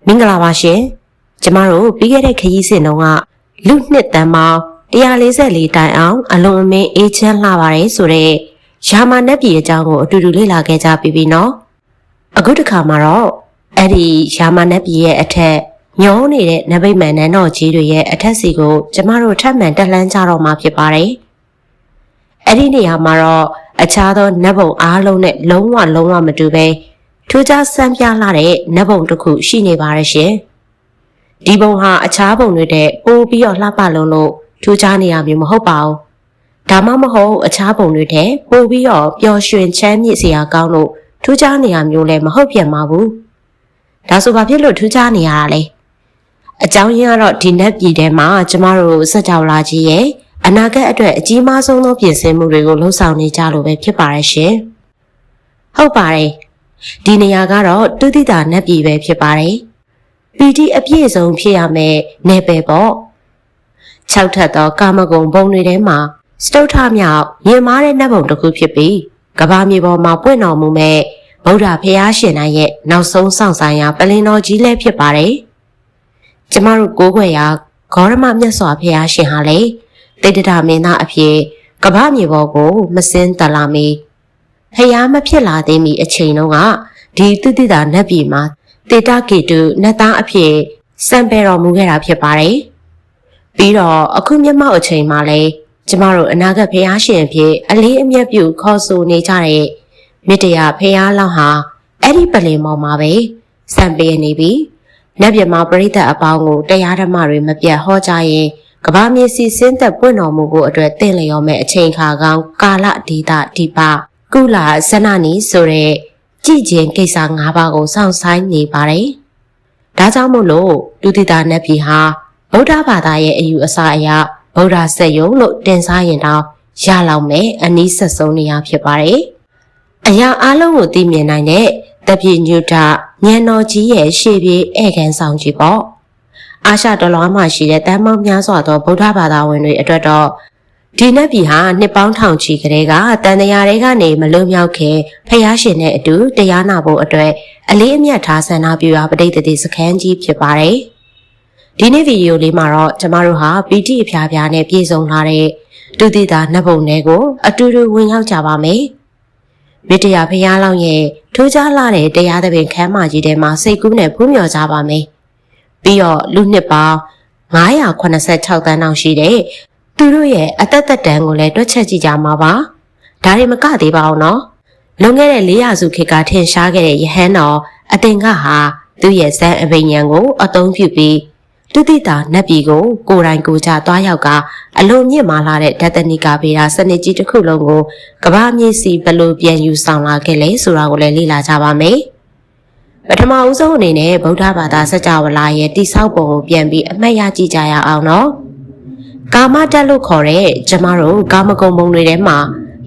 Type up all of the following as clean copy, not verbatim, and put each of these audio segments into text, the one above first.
မင်္ဂလာပါရှင်ကျမတို့ပြီးခဲ့တဲ့ခရီးစဉ်တုန်းကလူနှစ်တန်းပေါင်း144တိုင်အောင်အလွန်အမင်းအေးချမ်းလှပါတယ်ဆိုတော့ရာမာနတ်ပြည်အကြောင်းကိုအတူတူလေ့လာခဲ့ကြပြီနော်အခုတစ်ခါမှာတော့အဲ့ဒီရာမာနတ်ပြည်ရဲ့အထက်ညောနေတဲ့နဗိမာန်နန်းတော်ကြီးတွေရဲ့အထက်စီကိုကျမတို့ထပ်မံတက်လှမ်းကြတော့မှာဖြစ်ပါတယ်အဲ့ဒီနေရာမှာတော့အခြားသောနတ်ဘုံအားလုံးနဲ့လုံးဝမတူပဲထူးခြားဆန်းပြလာတဲ့နတ်ဘုံတစ်ခုရှိနေပါရဲ့ရှင်ဒီဘုံဟာအခြားဘုံတွေတဲ့ပိုးပြီးတော့လှပလုံးလို့ထူးခြားနေရမျိုးမဟုတ်ပါဘူးဒါမှမဟုတ်အခြားဘုံတွေတဲ့ပိုးပြီးတော့ပျော်ရွှင်ချမ်းမြေ့စရာကောင်းလို့ထူးခြားနေရမျိုးလည်းမဟုတ်ပြန်ပါဘူးဒါဆိုဘာဖြစ်လို့ထူးခြားနေရတာလဲအကြောင်းရင်းကတော့ဒီနတ်ပြည်ထဲမှာကျမတို့စကြဝဠာကြီးရဲ့အနာဂတ်အတွက်အကြီးမားဆုံးသောပြင်ဆင်မှုတွေကိုလှုံ့ဆော်နေကြလို့ပဲဖြစ်ပါရဲ့ရှင်ဟုတ်ပါတယ်ဒီနေရာကတော့တုတိတာနတ်ပြည်ပဲဖြစ်ပါတယ်ပီတိအပြည့်စုံဖြစ်ရမယ်နယ်ပယ်ပေါ့6ထပ်သောကာမဂုဏ်ဘုံတွေထဲမှာစတုထမြောက်ရင်မားတဲ့နတ်ဘုံတစ်ခုဖြစ်ပြီးကဘာမြေပေါ်မှာပွင့်တော်မူမဲ့ဗုဒ္ဓဖျားရှင်တိုင်းရဲ့နောက်ဆုံးဆောင်ဆိုင်ရာပလင်တော်ကြီးလည်းဖြစ်ပါတယ်ကျမတို့ကိုးကွယ်ရာဂေါရမမြတ်စွာဘုရားရှင်ဟာလေတိတ္တမင်းသားအဖြစ်ကဘာမြေပေါ်ကိုမစင်းတလာမီဖျားမဖြစ်လာသေးမီအချိန်တုန်းကဒီတုတိတာနတ်ပြည်မှာတေတကေတုနတ်သားအဖြစ်စံပယ်တော်မူခဲ့တာဖြစ်ပါတယ်ပြီးတော့အခုမျက်မှောက်အချိန်မှာလဲကျမတို့အနာဂတ်ဖျားရှင်အဖြစ်အလေးအမြတ်ပြုခေါ်ဆိုနေကြတဲ့မြတ္တရာဖျားလောက်ဟာအဲ့ဒီပလင်ပေါ်မှာပဲစံပယ်နေပြီးနတ်ပြည်မှာပရိသတ်အပေါင်းကိုတရားဓမ္မတွေမပြတ်ဟောကြားရင်ကဘာမြေစီစင်းသက်ပွင့်တော်မူဖို့အတွက်တင့်လျော်မဲ့အချိန်ခါကောင်းကာလဒေသဒီပါကုလဇနနီဆိုတဲ့ကြည်ကျင်ကိစ္စ၅ပါးကိုစောင့်ဆိုင်နေပါတယ်။ဒါကြောင့်မို့လို့တုတိတာနတ်ပြည်ဟာဗုဒ္ဓဘာသာရဲ့အယူအဆအရဗုဒ္ဓစက်ယုံလို့တင်စားရင်တော့ရလောက်မယ်အနည်းဆက်ဆုံးနေရဖြစ်ပါတယ်။အရာအလုံးကိုသိမြင်နိုင်တဲ့တပြည့်ညုတဉာဏ်တော်ကြီးရဲ့ရှေ့ပြေးဧကန်ဆောင်ကြီးပေါ့။အာရှတလွှားမှာရှိတဲ့တန်ပေါင်းများစွာသောဗုဒ္ဓဘာသာဝင်တွေအတွက်တော့ဒီနတ်ပြည်ဟာနှစ်ပေါင်းထောင်ချီကလေးကတန်တရားတွေကနေမလွတ်မြောက်ခင်ဖျားရှင်နဲ့အတူတရားနာဖို့အတွက်အလေးအမြတ်ထားဆန္ဒပြုရာပဋိသန္ဓေစခန်းကြီးဖြစ်ပါတယ်။ဒီနေ့ဗီဒီယိုလေးမှာတော့ကျမတို့ဟာပီတိအဖျားဖျားနဲ့ပြည့်စုံလာတဲ့တုတိတာနတ်ဘုံတွေကိုအတူတူဝင်ရောက်ကြပါမယ်။မြတ္တရာဖျားလောင်းရဲ့ထူးခြားလာတဲ့တရားသဖြင့်ခမ်းမကြီးထဲမှာစိတ်ကူးနဲ့ဖူးမြော်ကြပါမယ်။ပြီးတော့လူနှစ်ပေါင်း986တန်းတောင်ရှိတဲ့သူတို့ရဲ့အသက်သက်တမ်းကိုလည်းတွက်ချက်ကြည့်ကြမှာပါဒါတွေမကသေးပါဘူးနော်လွန်ခဲ့တဲ့400စုခေတ်ကထင်ရှားခဲ့တဲ့ယဟန်တော်အသင်္ကဟာသူ့ရဲ့ဇန်အဘိညာဉ်ကိုအသုံးပြုပြီးတုတိတာနတ်ပြည်ကိုကိုယ်တိုင်ကိုယ်ကျသွားရောက်ကအလွန်မြင့်မားလာတဲ့ဒသနိကာဗေဒစနစ်ကြီးတစ်ခုလုံးကိုကမ္ဘာမြေစီဘလို့ပြန်ယူဆောင်လာခဲ့လဲဆိုတာကိုလည်းလေ့လာကြပါမယ်ပထမဦးဆုံးအနေနဲ့ဗုဒ္ဓဘာသာစကြဝဠာရဲ့တိဆောက်ပုံကိုပြန်ပြီးအမှတ်ရကြည့်ကြရအောင်နော်ကာမတက်လို့ခေါ်တဲ့ကျမတို့ကာမဂုဏ်ဘုံတွေထဲမှာ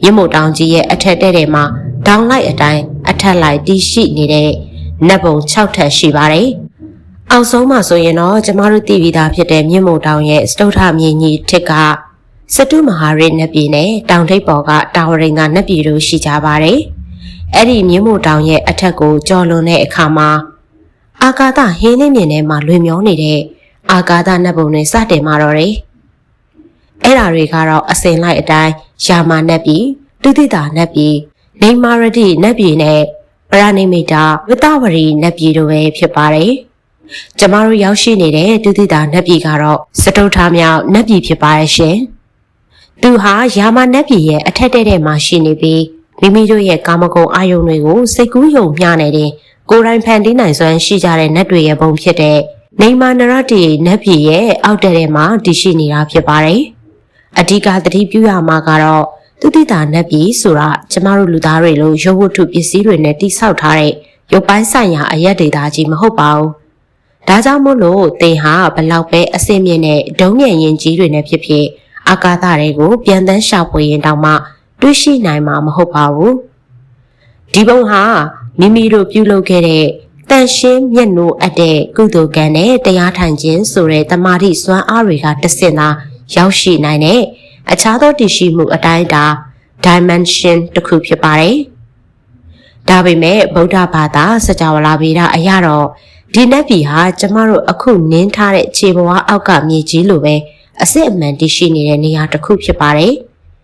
ရစ်မို့တောင်ကြီးရဲ့အထက်တဲ့မှာတောင်လိုက်အတိုင်းအထက်လိုက်တည်ရှိနေတဲ့နတ်ဘုံ6ထပ်ရှိပါတယ်။အောက်ဆုံးမှာဆိုရင်တော့ကျမတို့သိပြီးသားဖြစ်တဲ့မြစ်မို့တောင်ရဲ့စတုထမြေကြီးထက်ကစတုမဟာရိနတ်ပြည်နဲ့တောင်ထိပ်ပေါ်ကတာဝရိန်ကနတ်ပြည်တို့ရှိကြပါတယ်။အဲ့ဒီမြစ်မို့တောင်ရဲ့အထက်ကိုကျော်လွန်တဲ့အခါမှာအာကာသဟင်းလင်းမြင်ထဲမှာလွင်မျောနေတဲ့အာကာသနတ်ဘုံတွေစတင်มาတော့တယ်။အဲ့ဓာတွေကတော့အစဉ်လိုက်အတိုင်းယာမာနတ်ပြည်တုတိတာနတ်ပြည်နေမာရတိနတ်ပြည်နဲ့ပရဏိမိတာဝိတဝရီနတ်ပြည်တို့ပဲဖြစ်ပါတယ်။ကျမတို့ရောက်ရှိနေတဲ့တုတိတာနတ်ပြည်ကတော့စတုထမြောက်နတ်ပြည်ဖြစ်ပါရဲ့ရှင်။သူဟာယာမာနတ်ပြည်ရဲ့အထက်တဲ့မှာရှိနေပြီးမိမိတို့ရဲ့ကာမဂုဏ်အာယုန်တွေကိုစိတ်ကူးယုံမျှနေတဲ့ကိုယ်တိုင်ဖန်တီးနိုင်စွမ်းရှိကြတဲ့နတ်တွေရဲ့ဘုံဖြစ်တဲ့နေမာနရတိနတ်ပြည်ရဲ့အောက်တဲ့မှာတည်ရှိနေတာဖြစ်ပါတယ်။အဓိကသတိပြုရမှာကတော့တုတိတာနတ်ပြည်ဆိုတာကျမတို့လူသားတွေလိုရုပ်ဝတ္ထုပစ္စည်းတွေနဲ့တိဆောက်ထားတဲ့ရုပ်ပိုင်းဆိုင်ရာအရက်ဒေတာကြီးမဟုတ်ပါဘူး။ဒါကြောင့်မို့လို့သင်ဟာဘလောက်ပဲအစင်မြင့်တဲ့ဒုံးငယ်ရင်ကြီးတွေနဲ့ဖြစ်ဖြစ်အာကာသတွေကိုပြန်တန်းရှာဖွေရင်တောင်မှတွေ့ရှိနိုင်မှာမဟုတ်ပါဘူး။ဒီဘုံဟာမိမိတို့ပြုလုပ်ခဲ့တဲ့တန်ရှင်းမျက်နှာအပ်တဲ့ကုသိုလ်ကံနဲ့တရားထိုင်ခြင်းဆိုတဲ့တမာတိစွမ်းအားတွေကတဆင့်သာရောက်ရှိနိုင်တဲ့အခြားသောတည်ရှိမှုအတိုင်းအတာ dimension တစ်ခုဖြစ်ပါတယ်။ဒါပေမဲ့ဗုဒ္ဓဘာသာစကြဝဠာဗေဒအရတော့ ဒီနတ်ပြည်ဟာကျမတို့အခုနင်းထားတဲ့ခြေဘဝအောက်ကမြေကြီးလိုပဲအစစ်အမှန်တရှိနေတဲ့နေရာတစ်ခုဖြစ်ပါတယ်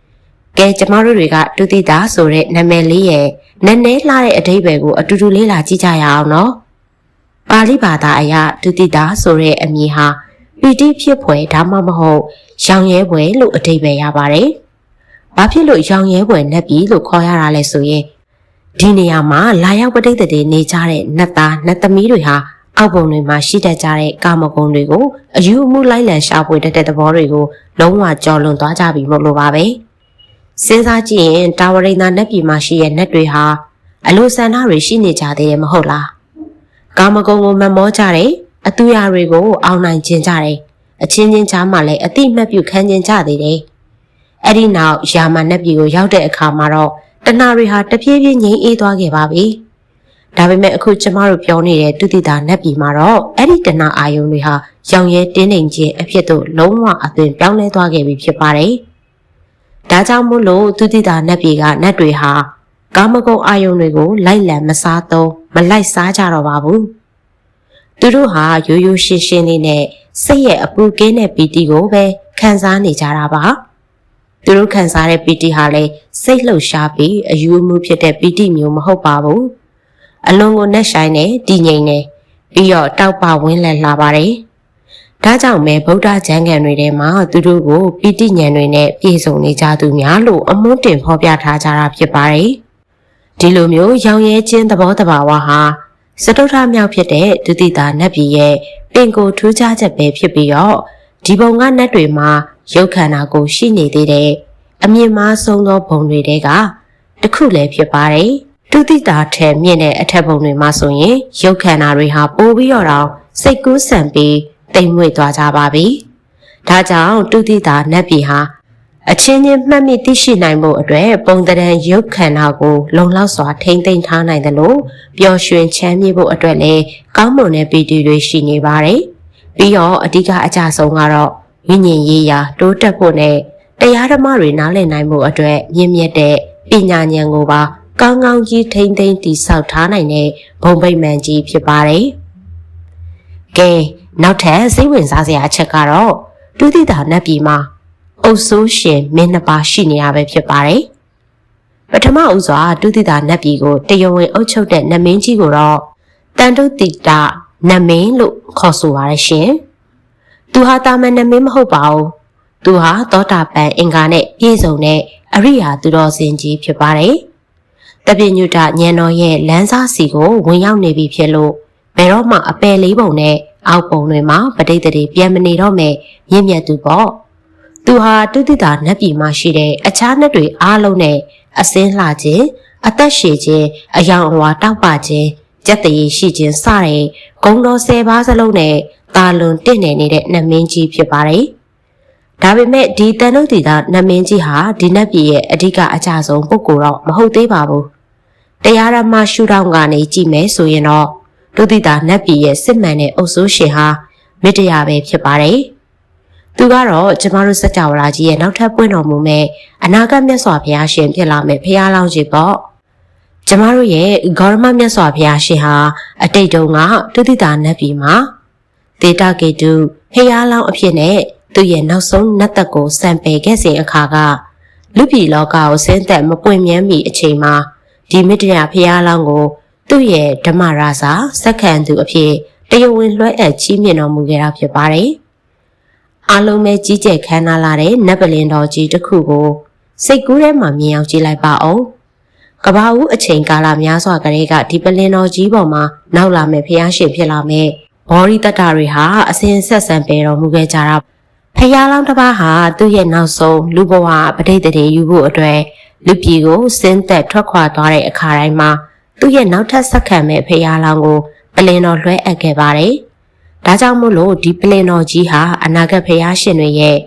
။ကဲကျမတို့တွေကတူတိတာဆိုတဲ့နာမည်လေးရဲ့နည်းနည်းလှတဲ့အဓိပ္ပာယ်ကိုအတူတူလေးလာကြည့်ကြရအောင်နော်။ပါဠိဘာသာအရတူတိတာဆိုတဲ့အမည်ဟာပီတိဖြစ်ဖွယ်ဒါမှမဟုတ်ရောင်ရဲဖွယ်လို့အဓိပ္ပာယ်ရပါတယ်။ဘာဖြစ်လို့ရောင်ရဲဖွယ်နတ်ပြည်လို့ခေါ်ရတာလဲဆိုရင်ဒီနေရာမှာလာရောက်ပဋိသန္ဓေနေကြတဲ့နတ်သားနတ်သမီးတွေဟာအောက်ပုံတွေမှာရှိတတ်ကြတဲ့ကာမဂုဏ်တွေကိုအယူအမှုလိုက်လံရှာဖွေတတ်တဲ့သဘောတွေကိုလုံးဝကျော်လွန်သွားကြပြီမို့လို့ပါပဲစဉ်းစားကြည့်ရင်တာဝရိန္ဒနတ်ပြည်မှာရှိတဲ့နတ်တွေဟာအလိုဆန္ဒတွေရှိနေကြသေးတယ်မဟုတ်လားကာမဂုဏ်ကိုမမောကြတယ်အတူရာတွေကိုအောင်နိုင်ခြင်းကြတယ်အချင်းချင်းကြားမှာလည်းအတိမတ်ပြုခံခြင်းကြသေးတယ်အဲ့ဒီနောက်ယာမနတ်ပြည်ကိုရောက်တဲ့အခါမှာတော့တဏှာတွေဟာတဖြည်းဖြည်းငြိမ်းအေးသွားခဲ့ပါပြီဒါပေမဲ့အခုကျမတို့ပြောနေတဲ့တုတိတာနတ်ပြည်မှာတော့အဲ့ဒီတဏှာအာယုံတွေဟာရောင်ရဲတင်းနေခြင်းအဖြစ်သို့လုံးဝအသွင်ပြောင်းလဲသွားခဲ့ပြီဖြစ်ပါတယ်ဒါကြောင့်မို့လို့တုတိတာနတ်ပြည်ကနတ်တွေဟာကာမဂုဏ်အာယုံတွေကိုလိုက်လံမစားသုံးမလိုက်စားကြတော့ပါဘူးသူတို့ဟာရိုးရိုးရှင်းရှင်းလေးနဲ့စိတ်ရဲ့အပူကင်းတဲ့ပီတိကိုပဲခံစားနေကြတာပါသူတို့ခံစားတဲ့ပီတိဟာလည်းစိတ်လှုပ်ရှားပြီးအယူအမှုဖြစ်တဲ့ပီတိမျိုးမဟုတ်ပါဘူးအလုံးကိုနှက်ဆိုင်နေတည်ငြိမ်နေပြီးတော့တောက်ပဝင်းလည်လာပါတယ်ဒါကြောင့်ပဲဗုဒ္ဓကျမ်းဂန်တွေထဲမှာသူတို့ကိုပီတိဉာဏ်တွေနဲ့ပြည့်စုံနေကြသူများလို့အမွှန်းတင်ဖော်ပြထားကြတာဖြစ်ပါတယ်ဒီလိုမျိုးရောင်ရဲခြင်းသဘောတဘာဝဟာစတုထမြောက်ဖြစ်တဲ့ဒုတိတာနတ်ပြည်ရဲ့ပင်ကိုထူးခြားချက်ပဲဖြစ်ပြီးတော့ဒီဘုံကနတ်တွေမှာရုပ်ခန္ဓာကိုရှိနေသေးတဲ့အမြင့်မားဆုံးသောဘုံတွေတဲကတစ်ခုလည်းဖြစ်ပါတယ်ဒုတိတာထဲမြင့်တဲ့အထက်ဘုံတွေမှာဆိုရင်ရုပ်ခန္ဓာတွေဟာပိုပြီးတော့စိတ်ကူးဆန်ပြီးတိမ်မွေ့သွားကြပါပြီဒါကြောင့်ဒုတိတာနတ်ပြည်ဟာအချင်းချင်းမှတ်မိသိရှိနိုင်ဖို့အတွက်ပုံသဏ္ဍာန်ရုပ်ခန္ဓာကိုလုံလောက်စွာထိမ့်သိမ်းထားနိုင်တယ်လို့ပျော်ရွှင်ချမ်းမြေ့ဖို့အတွက်လည်းကောင်းမွန်တဲ့ပီတိတွေရှိနေပါတယ်ပြီးတော့အဓိကအကျဆုံးကတော့ဝိညာဉ်ရေးရာတိုးတက်ဖို့နဲ့တရားဓမ္မတွေနားလည်နိုင်ဖို့အတွက်မြင့်မြတ်တဲ့ပညာဉာဏ်ကိုပါကောင်းကောင်းကြီးထိမ့်သိမ်းတည်ဆောက်ထားနိုင်တဲ့ဘုံဗိမာန်ကြီးဖြစ်ပါတယ်။ကဲနောက်ထပ်စိတ်ဝင်စားစရာအချက်ကတော့ဒုတိယနတ်ပြည်မှာအုပ်စိုးရှင်မင်းနှစ်ပါးရှိနေရပဲဖြစ်ပါတယ်။ပထမဦးစွာဒုတိယနတ်ပြည်ကိုတရားဝင်အုပ်ချုပ်တဲ့နတ်မင်းကြီးကိုတော့တန်တုတိတနတ်မင်းလို့ခေါ်ဆိုပါရရှင်။သူဟာတာမန်နတ်မင်းမဟုတ်ပါဘူး။သူဟာသောတာပန်အင်္ဂါနဲ့ပြည့်စုံတဲ့အရိယာသူတော်စင်ကြီးဖြစ်ပါတယ်။တပိညုတဉာဏ်တော်ရဲ့လမ်းစားစီကိုဝင်ရောက်နေပြီဖြစ်လို့ဘယ်တော့မှအပယ်လေးပုံနဲ့အောက်ပုံတွေမှာပဋိသန္ဓေပြန်မနေတော့မဲ့မြင့်မြတ်သူပေါ့သူဟာတုတိတာနတ်ပြည်မှာရှိတဲ့အခြားနတ်တွေအားလုံးနဲ့အစင်းလှခြင်းအသက်ရှည်ခြင်းအယောင်အဝါတောက်ပခြင်းကြက်တရေရှိခြင်းစတဲ့ဂုဏ်တော်10ပါးစလုံးနဲ့တာလွန်တင့်နေနေတဲ့နတ်မင်းကြီးဖြစ်ပါတယ်ဒါပေမဲ့ဒီတန်တုတိတာနတ်မင်းကြီးဟာဒီနတ်ပြည်ရဲ့အဓိကအကြဆုံးပုဂ္ဂိုလ်တော့မဟုတ်သေးပါဘူးတရားဓမ္မရှုထောင့်ကနေကြည့်မယ်ဆိုရင်တော့ဒုတိယနတ်ပြည်ရဲ့စစ်မှန်တဲ့အုပ်စိုးရှင်ဟာမေတ္တာပဲဖြစ်ပါတယ်သူကတော့ကျမတို့စัจ java ကြီးရဲ့နောက်ထပ်ပွင့်တော်မူမဲ့အနာဂတ်မြတ်စွာဘုရားရှင်ဖြစ်လာမဲ့ဘုရားလောင်းကြီးပေါ့ကျမတို့ရဲ့ဂေါရမမြတ်စွာဘုရားရှင်ဟာအတိတ်တုန်းကဒုတိယနတ်ပြည်မှာဒေတာကေတုဘုရားလောင်းအဖြစ်နဲ့သူ့ရဲ့နောက်ဆုံးနတ်သက်ကိုစံပယ်ခဲ့စဉ်အခါကလူပြည်လောကကိုဆင်းသက်မပွင့်မြန်းမီအချိန်မှာဒီမေတ္တာဘုရားလောင်းကိုသူ့ရဲ့ဓမ္မရာဇာစက္ကန့်သူအဖြစ်တရားဝင်လွှဲအပ်ချီးမြှင့်တော်မူခဲ့တာဖြစ်ပါတယ်အားလုံးပဲကြီးကျယ်ခမ်းနားလာတဲ့နတ်ပလင်တော်ကြီးတစ်ခုကိုစိတ်ကူးထဲမှာမြင်အောင်ကြည့်လိုက်ပါဦးကဘာဦးအချိန်ကာလများစွာကလေးကဒီပလင်တော်ကြီးပေါ်မှာနောက်လာမဲ့ဘုရားရှင်ဖြစ်လာမဲ့ဘောရိတ္တတွေဟာအစဉ်ဆက်ဆံပေတော်မူခဲ့ကြတာဘုရားလောင်းတစ်ပါးဟာသူ့ရဲ့နောက်ဆုံးလူဘဝပဋိသန္ဓေယူဖို့အတွက်လူပြည်ကိုဆင်းသက်ထွက်ခွာသွားတဲ့အခါတိုင်းမှာသူ့ရဲ့နောက်ထပ်ဆက်ခံမဲ့ဘုရားလောင်းကိုပလင်တော်လွှဲအပ်ခဲ့ပါတယ်ဒါကြောင့်မို့လို့ဒီပလင်တော်ကြီးဟာအနာဂတ်ဘုရားရှင်တွေရဲ့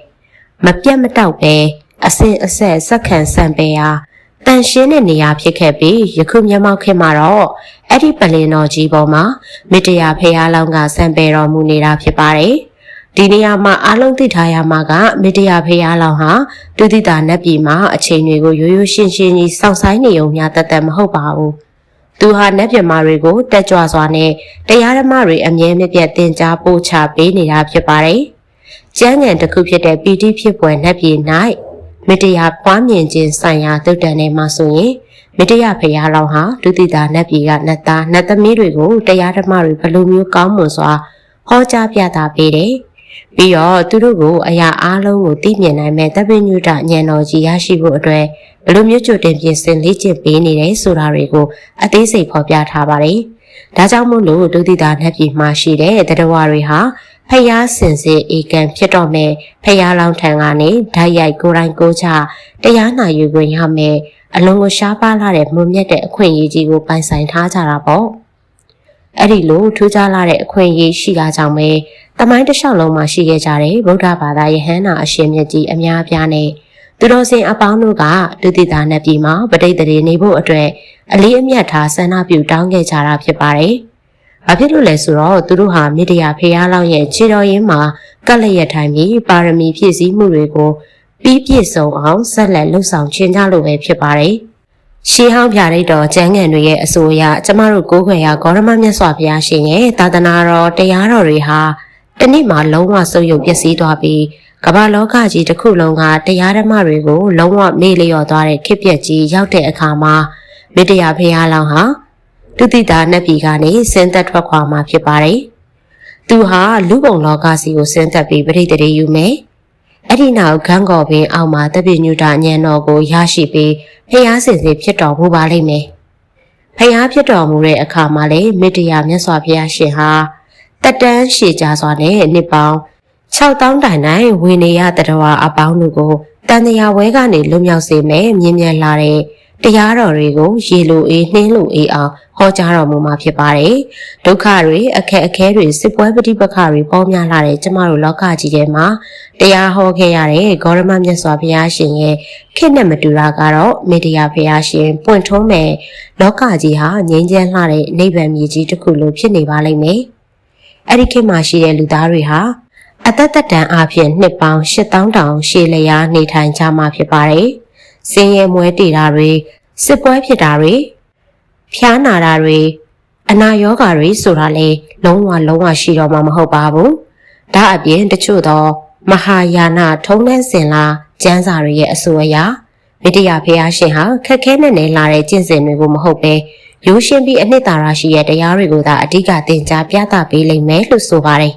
မပြတ်မတောက်ပဲအစဉ်အဆက်ဆက်ခံဆံပေရာတန်ရှင်းတဲ့နေရာဖြစ်ခဲ့ပြီးယခုမျက်မှောက်ခေတ်မှာတော့အဲ့ဒီပလင်တော်ကြီးပေါ်မှာမေတ္တာဘုရားလောင်းကဆံပေတော်မူနေတာဖြစ်ပါတယ်ဒီနေရာမှာအားလုံးသိထားရမှာကမေတ္တာဘုရားလောင်းဟာဒုတိယနတ်ပြည်မှာအချိန်တွေကိုရိုးရိုးရှင်းရှင်းကြီးစောင့်ဆိုင်နေုံများတသက်မဟုတ်ပါဘူး သူဟာနတ်ပြမာတွေကိုတက်ကြွစွာနဲ့တရားဓမ္မတွေအမြဲမပြတ်သင်ကြားပို့ချပေးနေတာဖြစ်ပါတယ်။ကျမ်းဂန်တစ်ခုဖြစ်တဲ့ပီတိဖြစ်ပွဲနတ်ပြည်၌မေတ္တာပွားမြင်ခြင်းဆိုင်ရာသုတ်တန်ထဲမှာဆိုရင်မေတ္တာဖရာလောင်းဟာဒုတိယနတ်ပြည်ကနတ်သားနတ်သမီးတွေကိုတရားဓမ္မတွေဘယ်လိုမျိုးကောင်းမွန်စွာဟောကြားပြသပေးတယ်။ပြီးတော့သူတို့ကိုအရာအားလုံးကိုသိမြင်နိုင်မဲ့တပည့်ညုတဉာဏ်တော်ကြီးရရှိဖို့အတွက်ဘယ်လိုမျိုးကြိုတင်ပြင်ဆင်လေ့ကျင့်ပေးနေတယ်ဆိုတာတွေကိုအသေးစိတ်ဖော်ပြထားပါတယ်။ဒါကြောင့်မို့လို့ဒုတိယနတ်ပြည်မှာရှိတဲ့တရားတွေဟာဖျားစင်စစ်ဧကံဖြစ်တော့မယ်ဖျားလောင်းထံကနေဓာတ်ရိုက်ကိုယ်တိုင်ကိုယ်ချတရားနာယူခွင့်ရမယ်အလုံးကိုရှားပါလာတဲ့မွန်မြတ်တဲ့အခွင့်အရေးကြီးကိုပိုင်ဆိုင်ထားကြတာပေါ့အဲ့ဒီလိုထူးခြားလာတဲ့အခွင့်အရေးရှိတာကြောင့်ပဲတမိုင်းတစ်လျှောက်လုံးမှာရှိခဲ့ကြတဲ့ဗုဒ္ဓဘာသာယဟန်နာအရှင်မြတ်ကြီးအများအပြားနဲ့သူတော်စင်အပေါင်းတို့ကဒုတိယနတ်ပြည်မှာပဋိသန္ဓေနေဖို့အတွက်အလေးအမြတ်ထားဆန္ဒပြုတောင်းခဲ့ကြတာဖြစ်ပါတယ်။ဘာဖြစ်လို့လဲဆိုတော့သူတို့ဟာမြစ်တရားဖျားလောင်းရဲ့ခြေတော်ရင်းမှာကပ်လျက်ထိုင်ပြီးပါရမီဖြည့်ဆည်းမှုတွေကိုပြီးပြည့်စုံအောင်ဆက်လက်လှုပ်ဆောင်ခြင်းကြလို့ပဲဖြစ်ပါတယ်။ရှေးဟောင်းပြရိတ်တော်ကျမ်းဂန်တွေရဲ့အဆိုအရကျမတို့ကိုးကွယ်ရာဂေါရမမြတ်စွာဘုရားရှင်ရဲ့သာသနာတော်တရားတော်တွေဟာတနေ့မှလုံးဝဆုပ်ယုပ်ပျက်စီးသွားပြီးကမ္ဘာလောကကြီးတစ်ခုလုံးကတရားဓမ္မတွေကိုလုံးဝမေ့လျော့သွားတဲ့ခေတ်ပြက်ကြီးရောက်တဲ့အခါမှာမေတ္တာဖရာလောင်းဟာဒုတိယနတ်ပြည်ကနေဆင်းသက်ထွက်ခွာမှာဖြစ်ပါတယ်။သူဟာလူပုံလောကစီကိုဆင်းသက်ပြီးပရိသေတွေယူမယ်။အဲ့ဒီနောက်ဂန်းကော်ပင်အောက်မှာတပိညုတဉာဏ်တော်ကိုရရှိပြီးဖရာစင်စစ်ဖြစ်တော်မူပါလိမ့်မယ်။ဖရာဖြစ်တော်မူတဲ့အခါမှာလေမေတ္တာမြတ်စွာဘုရားရှင်ဟာတက်တန်းရှည်ကြစွာနဲ့နှစ်ပေါင်း6000တိုင်တိုင်ဝေနေရတတော်အပေါင်းတို့ကိုတန်တရားဝဲကနေလွတ်မြောက်စေမယ်မြင်မြန်လာတဲ့တရားတော်တွေကိုရေလိုအေးနှင်းလိုအေးအောင်ဟောကြားတော်မူမှာဖြစ်ပါတယ်။ဒုက္ခတွေအခက်အခဲတွေစစ်ပွဲပဋိပက္ခတွေပေါများလာတဲ့ကျမတို့လောကကြီးထဲမှာတရားဟောခဲ့ရတဲ့ဂေါရမမြတ်စွာဘုရားရှင်ရဲ့ခေတ်နဲ့မတူတာကတော့မေတ္တာဘုရားရှင်ပွင့်ထုံးမဲ့လောကကြီးဟာငြိမ်းချမ်းလှတဲ့နိဗ္ဗာန်မြေကြီးတစ်ခုလိုဖြစ်နေပါလိမ့်မယ်။အဲ့ဒီခေတ်မှာရှိတဲ့လူသားတွေဟာအသက်သက်တမ်းအဖြစ်နှစ်ပေါင်း8000တောင်ရှည်လျားနေထိုင်ကြမှာဖြစ်ပါတယ်။စင်ရဲမွဲတေတာတွေစစ်ပွဲဖြစ်တာတွေဖျားနာတာတွေအနာရောဂါတွေဆိုတာလေလုံးဝရှိတော့မှာမဟုတ်ပါဘူး။ဒါအပြင်တချို့သောမဟာယာနထုံးနှန်းစင်လာကျမ်းစာတွေရဲ့အဆိုအရမေတ္တာဘုရားရှင်ဟာခက်ခဲနဲ့လာတဲ့ကျင့်စဉ်တွေကိုမဟုတ်ပဲရိုးရှင်းပြီးအနှစ်သာရရှိတဲ့တရားတွေကိုသာအဓိကသင်ကြားပြသပေးလိမ့်မယ်လို့ဆိုပါတယ်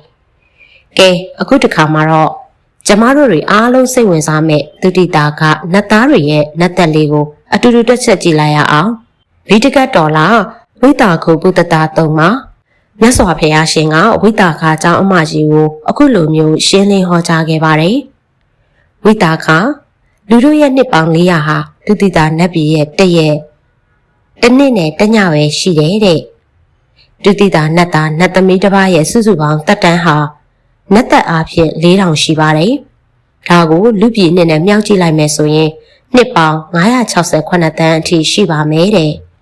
။ကဲအခုတစ်ခါမှာတော့ကျမတို့တွေအားလုံးစိတ်ဝင်စားမဲ့ဒုတိယကနတ်သားတွေရဲ့နတ်သက်လေးကိုအတူတူတက်ချက်ကြည့်လိုက်ရအောင်။ဗိတကတ်တော်လာဝိတာခုဘုဒ္ဓတာသုံးမှာမြတ်စွာဘုရားရှင်ကဝိတာခါเจ้าအမကြီးကိုအခုလိုမျိုးရှင်းလင်းဟောကြားခဲ့ပါတယ်။ဝိတာခါလူတို့ရဲ့နှစ်ပေါင်း400ဟာဒုတိယနတ်ပြည်ရဲ့တနေ့နဲ့တညပဲရှိတယ်တဲ့။ဒုတိယနတ်သားနတ်သမီးတစ်ပါးရဲ့စုစုပေါင်းတက်တန်းဟာနတ်သက်အားဖြင့်4000ရှိပါတယ်။ဒါကိုလူပြည်နှစ်နဲ့မြောက်ကြည့်လိုက်မယ်ဆိုရင်နှစ်ပေါင်း968တန်းအထိရှိပါမယ်တဲ့။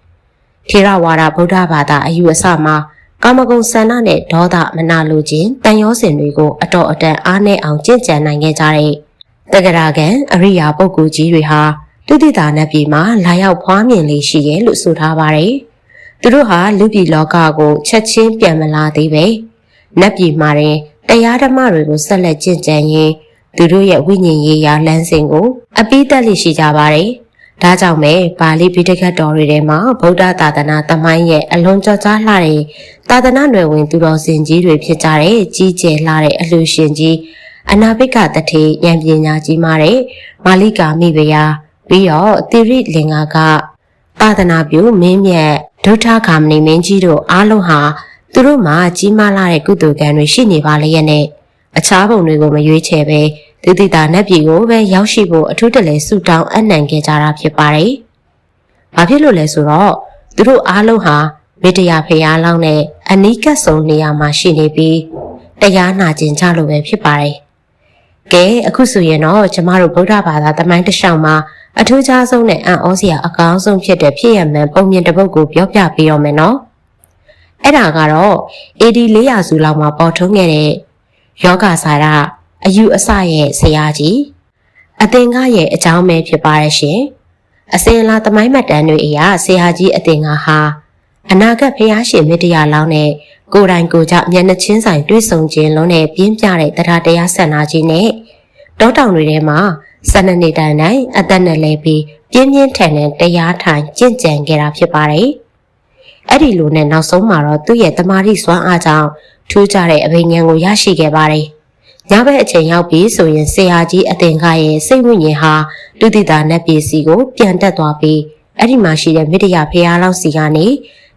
ထေရဝါဒဗုဒ္ဓဘာသာအယူအဆမှာကာမဂုဏ်ဆန္ဒနဲ့ဒေါသမနာလိုခြင်းတန်ရောစင်တွေကိုအတော်အတန်အားနည်းအောင်ကြင်ကြံနိုင်ခဲ့ကြတဲ့တက္ကရာကံအရိယာပုဂ္ဂိုလ်ကြီးတွေဟာဒုတိယနတ်ပြည်မှာလာရောက်ဖွားမြင်လေးရှိရဲ့လို့ဆိုထားပါတယ်။သူတို့ဟာလူပြည်လောကကိုချက်ချင်းပြန်မလာသေးပဲ။နတ်ပြည်မှာတရားဓမ္မတွေကိုဆက်လက်ကျင့်ကြံရင်းသူတို့ရဲ့ဝိညာဉ်ရေးရာလမ်းစဉ်ကိုအပိသက်လိရှိကြပါတယ်။ဒါကြောင့်ပဲပါဠိပိဋကတ်တော်တွေထဲမှာဗုဒ္ဓသာသနာသမိုင်းရဲ့အလွန်ကျော်ကြားလှတဲ့သာသနာ့နယ်ဝင်သူတော်စင်ကြီးတွေဖြစ်ကြတဲ့ကြီးကျယ်လှတဲ့အလှရှင်ကြီးအနာဘိကတထေဉာဏ်ပညာကြီးမာတဲ့မာလိကာမိဖုရားပြီးတော့သီရိလင်္ကာကသာသနာပြုမင်းမြတ်ဒုဋ္ဌဂါမဏိမင်းကြီးတို့အားလုံးဟာသူတို့မှာကြီးမားလာတဲ့ကုသိုလ်ကံတွေရှိနေပါလျက်နဲ့အခြားဘုံတွေကိုမရွေးချယ်ပဲဒုတိယနတ်ပြည်ကိုပဲရောက်ရှိဖို့အထူးတလဲဆုတောင်းအနံခဲ့ကြတာဖြစ်ပါတယ်။ဘာဖြစ်လို့လဲဆိုတော့သူတို့အားလုံးဟာမေတ္တာဖရာလောင်းနဲ့အနီးကပ်ဆုံးနေရာမှာရှိနေပြီးတရားနာကျင်ကြလို့ပဲဖြစ်ပါတယ်။ကဲအခုဆိုရင်တော့ကျမတို့ဗုဒ္ဓဘာသာသမိုင်းတစ်လျှောက်မှာအထူးခြားဆုံးနဲ့အံ့ဩစရာအကောင်းဆုံးဖြစ်တဲ့ဖြစ်ရမှန်ပုံမြင်တစ်ပုဒ်ကိုပြောပြပေးရမယ်နော်။အဲ့ဒါကတော့ AD 400စုလောက်မှာပေါ်ထွန်းခဲ့တဲ့ယောဂစာရအယူအဆရဲ့ဆရာကြီးအသင်္ကရဲ့အကြောင်းပဲဖြစ်ပါရဲ့ရှင်အစဉ်လာသမိုင်းမှတ်တမ်းတွေအရဆရာကြီးအသင်္ကဟာ အနာဂတ်ဖျားရှင်မြတ်တရားလောင်းနဲ့ကိုယ်တိုင်ကိုယ်ကျမျက်နှာချင်းဆိုင်တွေ့ဆုံခြင်းလုံးနဲ့ပြင်းပြတဲ့တရားတရားဆန္ဒကြီးနဲ့တောတောင်တွေထဲမှာ12နှစ်တိုင်အသက်နဲ့လဲပြီးပြင်းပြင်းထန်ထန်တရားထိုင်ကြင့်ကြံခဲ့တာဖြစ်ပါတယ်။အဲ့ဒီလိုနဲ့နောက်ဆုံးမှာတော့သူ့ရဲ့တမာတိစွမ်းအားကြောင့်ထူးခြားတဲ့အဘိညာဉ်ကိုရရှိခဲ့ပါတယ်။ညဘက်အချိန်ရောက်ပြီဆိုရင်ဆရာကြီးအသင်္ခါရဲ့စိတ်ဝိညာဉ်ဟာလူတိတာနတ်ပြည်စီကိုပြန်တက်သွားပြီးအဲ့ဒီမှာရှိတဲ့မြတ္တရာဖရာလောင်းစီကနေ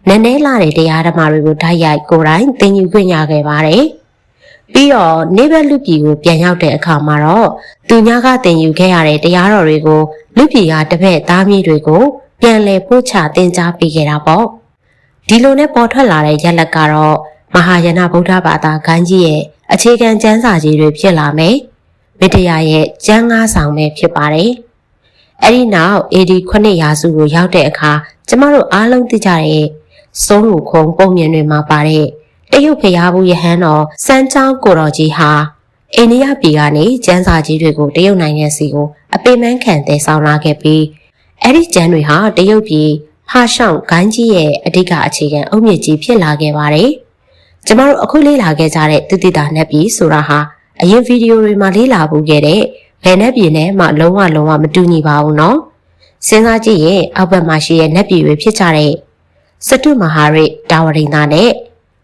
နည်းနည်းလာတဲ့တရားဓမ္မတွေကိုဓာတ်ရိုက်ကိုယ်တိုင်သင်ယူခွင့်ရခဲ့ပါတယ်။ပြီးတော့နေဘက်လူပြည်ကိုပြန်ရောက်တဲ့အခါမှာတော့သူညာကသင်ယူခဲ့ရတဲ့တရားတော်တွေကိုလူပြည်ကတပည့်သားမြေတွေကိုပြန်လည်ပို့ချသင်ကြားပေးခဲ့တာပေါ့။ဒီလိုနဲ့ပေါ်ထွက်လာတဲ့ရက်လက်ကတော့မဟာယာနဗုဒ္ဓဘာသာဂိုင်းကြီးရဲ့အခြေခံကျမ်းစာကြီးတွေဖြစ်လာမယ်။မြတ္တရာရဲ့ကျမ်း၅ဆောင်ပဲဖြစ်ပါတယ်။အဲ့ဒီနောက် AD 9ရာစုကိုရောက်တဲ့အခါကျမတို့အားလုံးသိကြတဲ့စုံးလူခုံပုံမြင်တွေမှာပါတဲ့တရုတ်ဖျားဘူးယဟန်တော်စန်းချောင်းကိုတော်ကြီးဟာအိန္ဒိယပြည်ကနေကျမ်းစာကြီးတွေကိုတရုတ်နိုင်ငံစီကိုအပေမန်းခံတည်ဆောင်လာခဲ့ပြီးအဲ့ဒီကျမ်းတွေဟာတရုတ်ပြည်ဟာရှောင်းဂိုင်းကြီးရဲ့အဓိကအခြေခံအုတ်မြစ်ကြီးဖြစ်လာခဲ့ပါတယ်။ကျမတို့အခုလေ့လာခဲ့ကြတဲ့သုတိတာနတ်ပြည်ဆိုတာဟာအရင်ဗီဒီယိုတွေမှာလေ့လာဖို့ခဲ့တဲ့ဘယ်နတ်ပြည်နဲ့မှလုံးဝမတူညီပါဘူးနော်။စဉ်းစားကြည့်ရင်အောက်ဘက်မှာရှိတဲ့နတ်ပြည်တွေဖြစ်ကြတဲ့စတုမဟာရိတာဝရိန္ဒနဲ့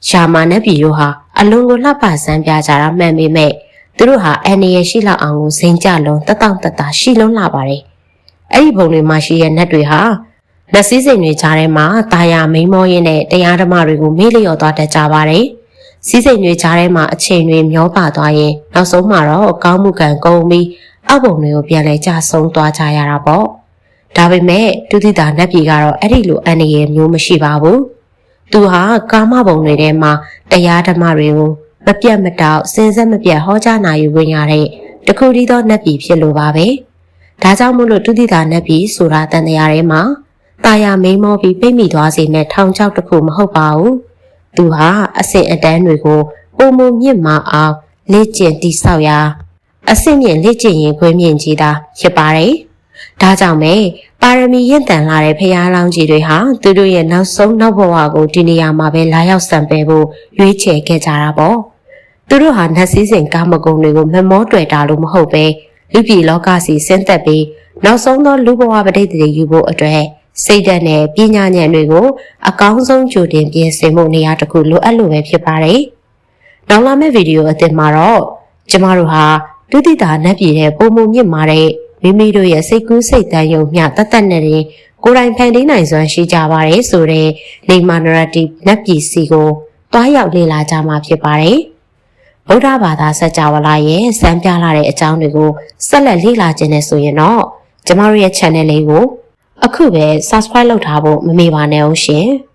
ရှာမာနတ်ပြည်တို့ဟာအလုံးကိုလှပစမ်းပြကြတာမှန်ပေမဲ့သူတို့ဟာအန်ရရှိလောက်အောင်ကိုစိန်ကြလုံးတတောင့်တတရှိလုံးလာပါတယ်။အဲ့ဒီဘုံတွေမှာရှိတဲ့နတ်တွေဟာလက်စည်းစိမ်တွေကြားထဲမှာတာယာမိန်မောရင်းနဲ့တရားဓမ္မတွေကိုမေ့လျော့သွားတတ်ကြပါတယ်။စည်းစိမ်တွေကြားထဲမှာအချိန်တွေမျောပါသွားရင်နောက်ဆုံးမှာတော့ကောင်းမှုကံကုန်ပြီးအောက်ဘုံတွေကိုပြန်လဲကြဆုံးသွားကြရတာပေါ့။ဒါပေမဲ့ဒုတိယနတ်ပြည်ကတော့အဲ့ဒီလိုအန္တရာယ်မျိုးမရှိပါဘူး။သူဟာကာမဘုံတွေထဲမှာတရားဓမ္မတွေကိုမပြတ်မတောက်စဉ်ဆက်မပြတ်ဟောကြားနိုင်ဝင်ရတဲ့တခုတည်းသောနတ်ပြည်ဖြစ်လိုပါပဲ။ဒါကြောင့်မို့လို့ဒုတိယနတ်ပြည်ဆိုတာတန်တရားထဲမှာတာယာမိန်မောပြီးပိတ်မိသွားစေတဲ့ထောင်ချောက်တစ်ခုမဟုတ်ပါဘူး။သူဟာအစဉ်အတန်းတွေကိုပုံမမြင့်မာအောင်လေ့ကျင့်တိဆောက်ရာအစဉ်မြင့်လေ့ကျင့်ရင်ခွင့်မြင့်ကြီးတာဖြစ်ပါတယ်။ဒါကြောင့်ပဲပါရမီရင့်တန်လာတဲ့ဖရာလောင်းကြီးတွေဟာသူတို့ရဲ့နောက်ဆုံးနောက်ဘဝကိုဒီနေရာမှာပဲလာရောက်ဆံပယ်ဖို့ရွေးချယ်ခဲ့ကြတာပေါ့။သူတို့ဟာနတ်စည်းစိမ်ကာမဂုဏ်တွေကိုမမောတွေ့တာလို့မဟုတ်ပဲလူပြည်လောကစီဆင်းသက်ပြီးနောက်ဆုံးသောလူဘဝပဋိသန္ဓေယူဖို့အတွက်စိတ်ဓာတ်နဲ့ပညာဉာဏ်တွေကိုအကောင်းဆုံးကြိုတင်ပြင်ဆင်မှုနေရာတစ်ခုလိုအပ်လို့ပဲဖြစ်ပါတယ်။နောက်လာမယ့်ဗီဒီယိုအသစ်မှာတော့ကျမတို့ဟာဒုတိယနတ်ပြည်ရဲ့ပုံမှုမြင့်မာတဲ့မိမိတို့ရဲ့စိတ်ကူးစိတ်တမ်းယုံမျှတတ်နဲ့ကိုယ်တိုင်ဖန်တီးနိုင်စွမ်းရှိကြပါတယ်ဆိုတဲ့နေမာနရတီနတ်ပြည်စီကိုတွားရောက်လေ့လာကြမှာဖြစ်ပါတယ်။ဗုဒ္ဓဘာသာစကြာဝဠာရဲ့စံပြလာတဲ့အကြောင်းတွေကိုဆက်လက်လေ့လာခြင်းနဲ့ဆိုရင်တော့ကျမတို့ရဲ့ channel လေးကိုအခုပဲ subscribe လုပ်ထားဖို့မမေ့ပါနဲ့ဦးရှင်။